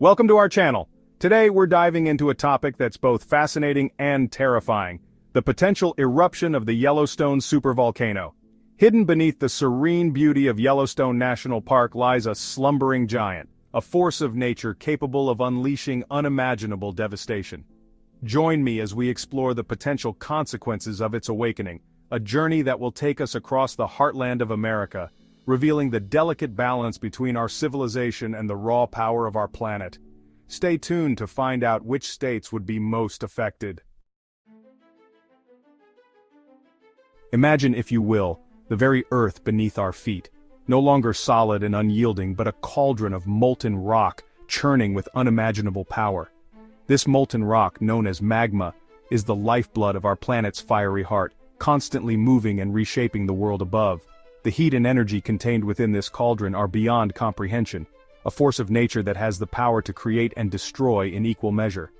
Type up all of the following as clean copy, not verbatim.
Welcome to our channel. Today we're diving into a topic that's both fascinating and terrifying: the potential eruption of the Yellowstone supervolcano. Hidden beneath the serene beauty of Yellowstone National Park lies a slumbering giant, a force of nature capable of unleashing unimaginable devastation. Join me as we explore the potential consequences of its awakening, a journey that will take us across the heartland of America, revealing the delicate balance between our civilization and the raw power of our planet. Stay tuned to find out which states would be most affected. Imagine, if you will, the very earth beneath our feet, no longer solid and unyielding but a cauldron of molten rock churning with unimaginable power. This molten rock, known as magma, is the lifeblood of our planet's fiery heart, constantly moving and reshaping the world above. The heat and energy contained within this cauldron are beyond comprehension, a force of nature that has the power to create and destroy in equal measure.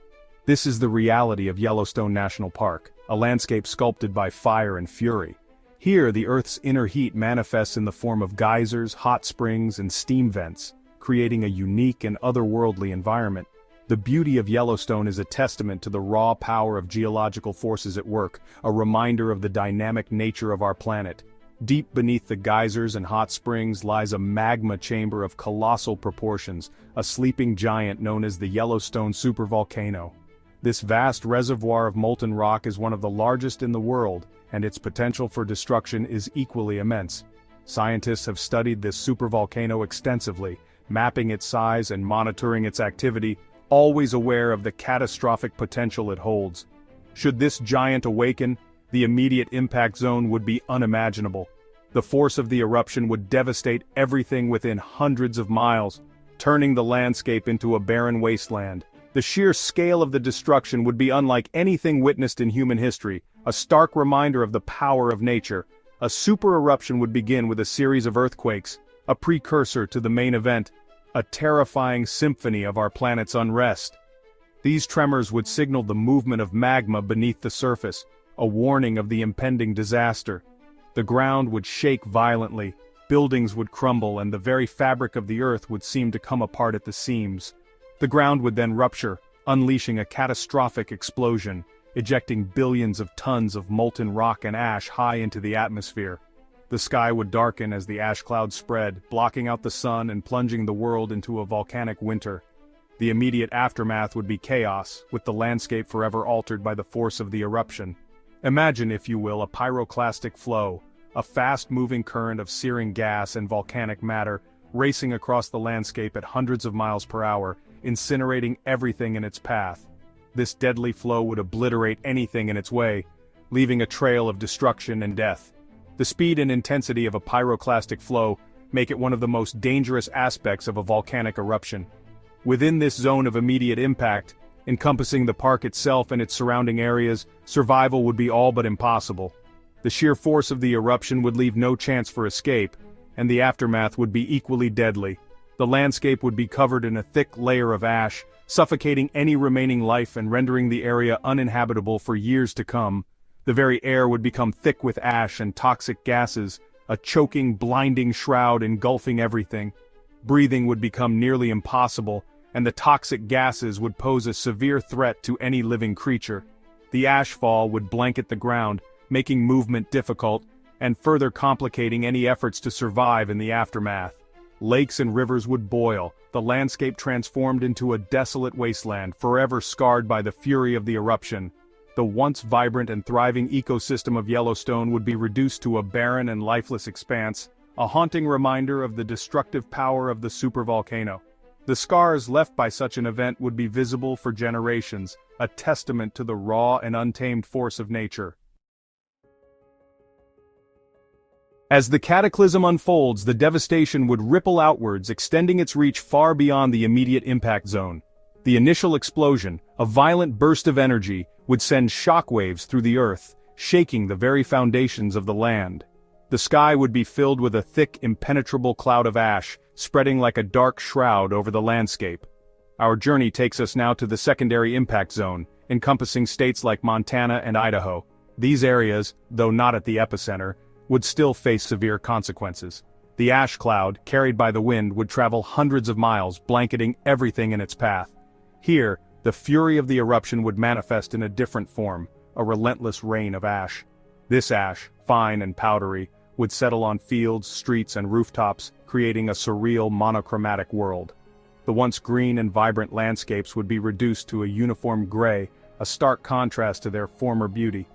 This is the reality of Yellowstone National Park, a landscape sculpted by fire and fury. Here, the Earth's inner heat manifests in the form of geysers, hot springs, and steam vents, creating a unique and otherworldly environment. The beauty of Yellowstone is a testament to the raw power of geological forces at work, a reminder of the dynamic nature of our planet. Deep beneath the geysers and hot springs lies a magma chamber of colossal proportions, a sleeping giant known as the Yellowstone supervolcano. This vast reservoir of molten rock is one of the largest in the world, and its potential for destruction is equally immense. Scientists have studied this supervolcano extensively, mapping its size and monitoring its activity, always aware of the catastrophic potential it holds. Should this giant awaken, the immediate impact zone would be unimaginable. The force of the eruption would devastate everything within hundreds of miles, turning the landscape into a barren wasteland. The sheer scale of the destruction would be unlike anything witnessed in human history, a stark reminder of the power of nature. A super eruption would begin with a series of earthquakes, a precursor to the main event, a terrifying symphony of our planet's unrest. These tremors would signal the movement of magma beneath the surface, a warning of the impending disaster. The ground would shake violently, buildings would crumble, and the very fabric of the earth would seem to come apart at the seams. The ground would then rupture, unleashing a catastrophic explosion, ejecting billions of tons of molten rock and ash high into the atmosphere. The sky would darken as the ash clouds spread, blocking out the sun and plunging the world into a volcanic winter. The immediate aftermath would be chaos, with the landscape forever altered by the force of the eruption. Imagine, if you will, a pyroclastic flow, a fast-moving current of searing gas and volcanic matter racing across the landscape at hundreds of miles per hour, incinerating everything in its path. This deadly flow would obliterate anything in its way, leaving a trail of destruction and death. The speed and intensity of a pyroclastic flow make it one of the most dangerous aspects of a volcanic eruption. Within this zone of immediate impact, encompassing the park itself and its surrounding areas, survival would be all but impossible. The sheer force of the eruption would leave no chance for escape, and the aftermath would be equally deadly. The landscape would be covered in a thick layer of ash, suffocating any remaining life and rendering the area uninhabitable for years to come. The very air would become thick with ash and toxic gases, a choking, blinding shroud engulfing everything. Breathing would become nearly impossible, and the toxic gases would pose a severe threat to any living creature. The ashfall would blanket the ground, making movement difficult, and further complicating any efforts to survive in the aftermath. Lakes and rivers would boil, the landscape transformed into a desolate wasteland, forever scarred by the fury of the eruption. The once vibrant and thriving ecosystem of Yellowstone would be reduced to a barren and lifeless expanse, a haunting reminder of the destructive power of the supervolcano. The scars left by such an event would be visible for generations, a testament to the raw and untamed force of nature. As the cataclysm unfolds, the devastation would ripple outwards, extending its reach far beyond the immediate impact zone. The initial explosion, a violent burst of energy, would send shockwaves through the earth, shaking the very foundations of the land. The sky would be filled with a thick, impenetrable cloud of ash, spreading like a dark shroud over the landscape. Our journey takes us now to the secondary impact zone, encompassing states like Montana and Idaho. These areas, though not at the epicenter, would still face severe consequences. The ash cloud, carried by the wind, would travel hundreds of miles, blanketing everything in its path. Here, the fury of the eruption would manifest in a different form, a relentless rain of ash. This ash, fine and powdery, would settle on fields, streets, and rooftops, creating a surreal monochromatic world. The once green and vibrant landscapes would be reduced to a uniform gray, a stark contrast to their former beauty.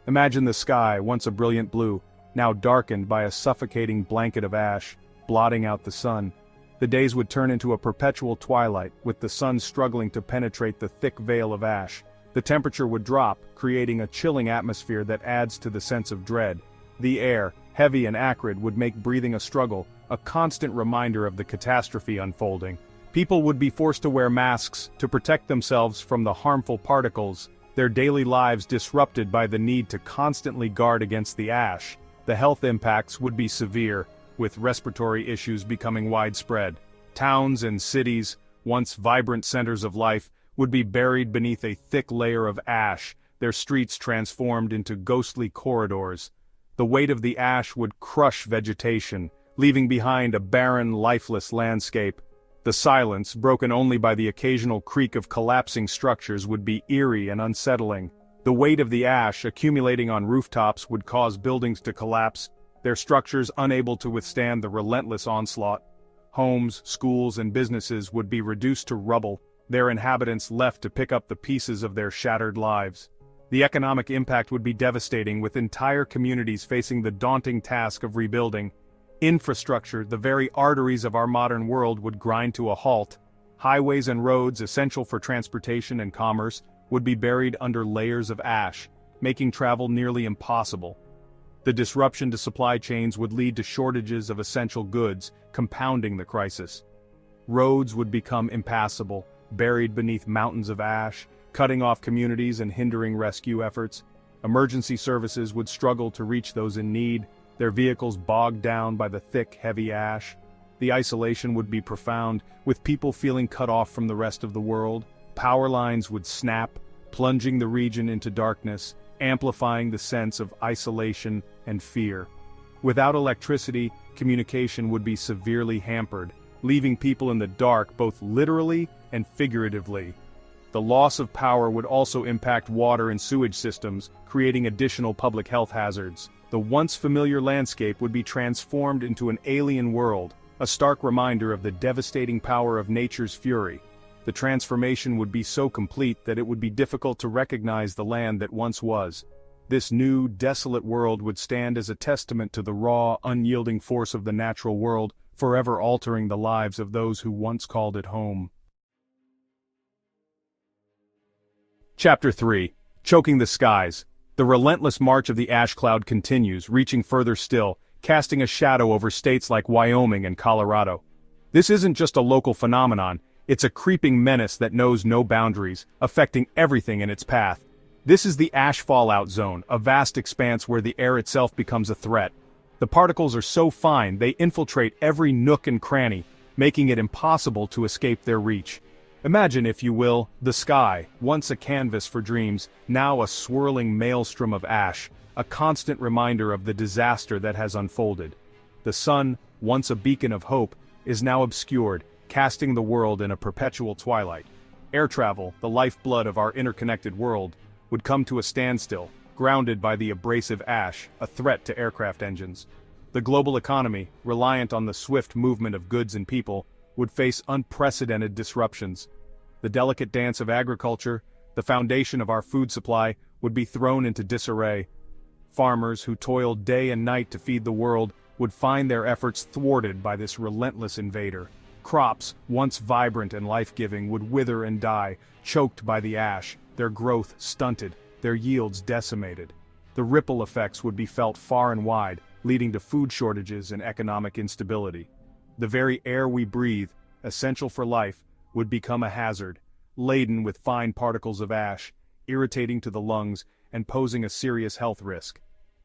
Imagine the sky, once a brilliant blue, now darkened by a suffocating blanket of ash, blotting out the sun. The days would turn into a perpetual twilight, with the sun struggling to penetrate the thick veil of ash. The temperature would drop, creating a chilling atmosphere that adds to the sense of dread. The air, heavy and acrid, would make breathing a struggle, a constant reminder of the catastrophe unfolding. People would be forced to wear masks to protect themselves from the harmful particles, their daily lives disrupted by the need to constantly guard against the ash. The health impacts would be severe, with respiratory issues becoming widespread. Towns and cities, once vibrant centers of life, would be buried beneath a thick layer of ash, their streets transformed into ghostly corridors. The weight of the ash would crush vegetation, leaving behind a barren, lifeless landscape. The silence, broken only by the occasional creak of collapsing structures, would be eerie and unsettling. The weight of the ash accumulating on rooftops would cause buildings to collapse, their structures unable to withstand the relentless onslaught. Homes, schools, and businesses would be reduced to rubble, their inhabitants left to pick up the pieces of their shattered lives. The economic impact would be devastating, with entire communities facing the daunting task of rebuilding. Infrastructure, the very arteries of our modern world, would grind to a halt. Highways and roads, essential for transportation and commerce, would be buried under layers of ash, making travel nearly impossible. The disruption to supply chains would lead to shortages of essential goods, compounding the crisis. Roads would become impassable, buried beneath mountains of ash, cutting off communities and hindering rescue efforts. Emergency services would struggle to reach those in need, their vehicles bogged down by the thick, heavy ash. The isolation would be profound, with people feeling cut off from the rest of the world. Power lines would snap, plunging the region into darkness, amplifying the sense of isolation and fear. Without electricity, communication would be severely hampered, leaving people in the dark both literally and figuratively. The loss of power would also impact water and sewage systems, creating additional public health hazards. The once familiar landscape would be transformed into an alien world, a stark reminder of the devastating power of nature's fury. The transformation would be so complete that it would be difficult to recognize the land that once was. This new, desolate world would stand as a testament to the raw, unyielding force of the natural world, forever altering the lives of those who once called it home. Chapter 3. Choking the Skies. The relentless march of the ash cloud continues, reaching further still, casting a shadow over states like Wyoming and Colorado. This isn't just a local phenomenon, it's a creeping menace that knows no boundaries, affecting everything in its path. This is the ash fallout zone, a vast expanse where the air itself becomes a threat. The particles are so fine they infiltrate every nook and cranny, making it impossible to escape their reach. Imagine, if you will, the sky, once a canvas for dreams, now a swirling maelstrom of ash, a constant reminder of the disaster that has unfolded. The sun, once a beacon of hope, is now obscured, casting the world in a perpetual twilight. Air travel, the lifeblood of our interconnected world, would come to a standstill, grounded by the abrasive ash, a threat to aircraft engines. The global economy, reliant on the swift movement of goods and people, would face unprecedented disruptions. The delicate dance of agriculture, the foundation of our food supply, would be thrown into disarray. Farmers who toiled day and night to feed the world would find their efforts thwarted by this relentless invader. Crops, once vibrant and life-giving, would wither and die, choked by the ash, their growth stunted, their yields decimated. The ripple effects would be felt far and wide, leading to food shortages and economic instability. The very air we breathe, essential for life, would become a hazard, laden with fine particles of ash, irritating to the lungs and posing a serious health risk.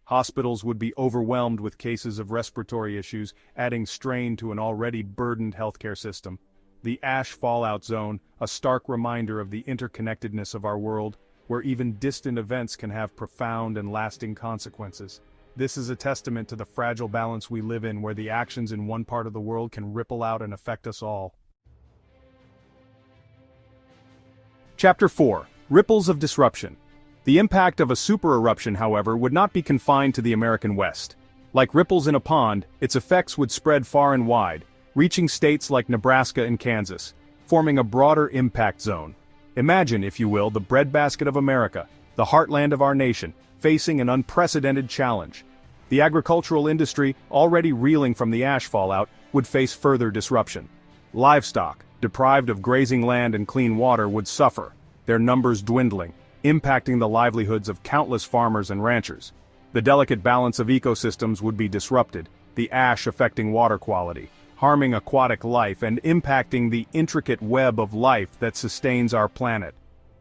Hospitals would be overwhelmed with cases of respiratory issues, adding strain to an already burdened healthcare system. The ash fallout zone, a stark reminder of the interconnectedness of our world, where even distant events can have profound and lasting consequences. This is a testament to the fragile balance we live in, where the actions in one part of the world can ripple out and affect us all. Chapter 4. Ripples of Disruption. The impact of a super eruption, however, would not be confined to the American West. Like ripples in a pond, its effects would spread far and wide, reaching states like Nebraska and Kansas, forming a broader impact zone. Imagine, if you will, the breadbasket of America, the heartland of our nation, facing an unprecedented challenge. The agricultural industry, already reeling from the ash fallout, would face further disruption. Livestock, deprived of grazing land and clean water, would suffer, their numbers dwindling, impacting the livelihoods of countless farmers and ranchers. The delicate balance of ecosystems would be disrupted, the ash affecting water quality, harming aquatic life and impacting the intricate web of life that sustains our planet.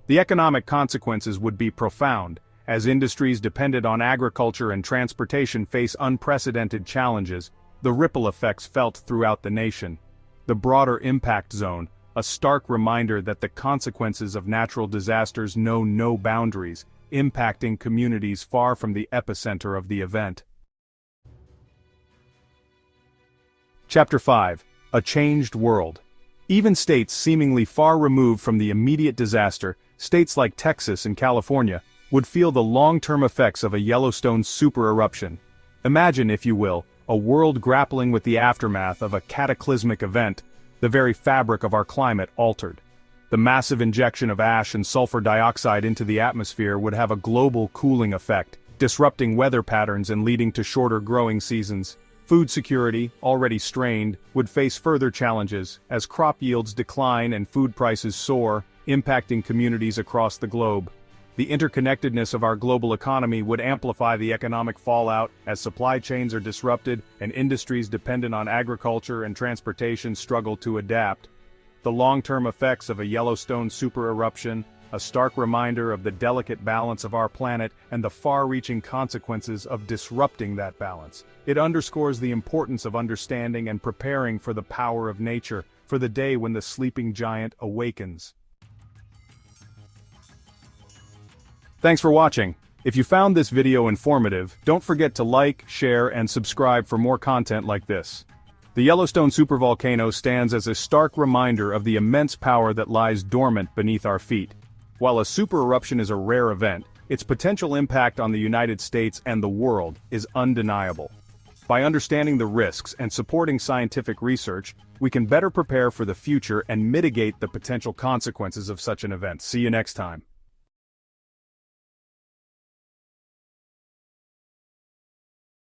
The economic consequences would be profound, as industries dependent on agriculture and transportation face unprecedented challenges. The ripple effects felt throughout the nation. The broader impact zone, a stark reminder that the consequences of natural disasters know no boundaries, impacting communities far from the epicenter of the event. Chapter 5. A Changed World. Even states seemingly far removed from the immediate disaster, states like Texas and California, would feel the long-term effects of a Yellowstone super eruption. Imagine, if you will, a world grappling with the aftermath of a cataclysmic event, the very fabric of our climate altered. The massive injection of ash and sulfur dioxide into the atmosphere would have a global cooling effect, disrupting weather patterns and leading to shorter growing seasons. Food security, already strained, would face further challenges as crop yields decline and food prices soar, impacting communities across the globe. The interconnectedness of our global economy would amplify the economic fallout as supply chains are disrupted and industries dependent on agriculture and transportation struggle to adapt. The long-term effects of a Yellowstone super eruption, a stark reminder of the delicate balance of our planet and the far-reaching consequences of disrupting that balance. It underscores the importance of understanding and preparing for the power of nature, for the day when the sleeping giant awakens. Thanks for watching. If you found this video informative, don't forget to like, share, and subscribe for more content like this. The Yellowstone supervolcano stands as a stark reminder of the immense power that lies dormant beneath our feet. While a super eruption is a rare event, its potential impact on the United States and the world is undeniable. By understanding the risks and supporting scientific research, we can better prepare for the future and mitigate the potential consequences of such an event. See you next time.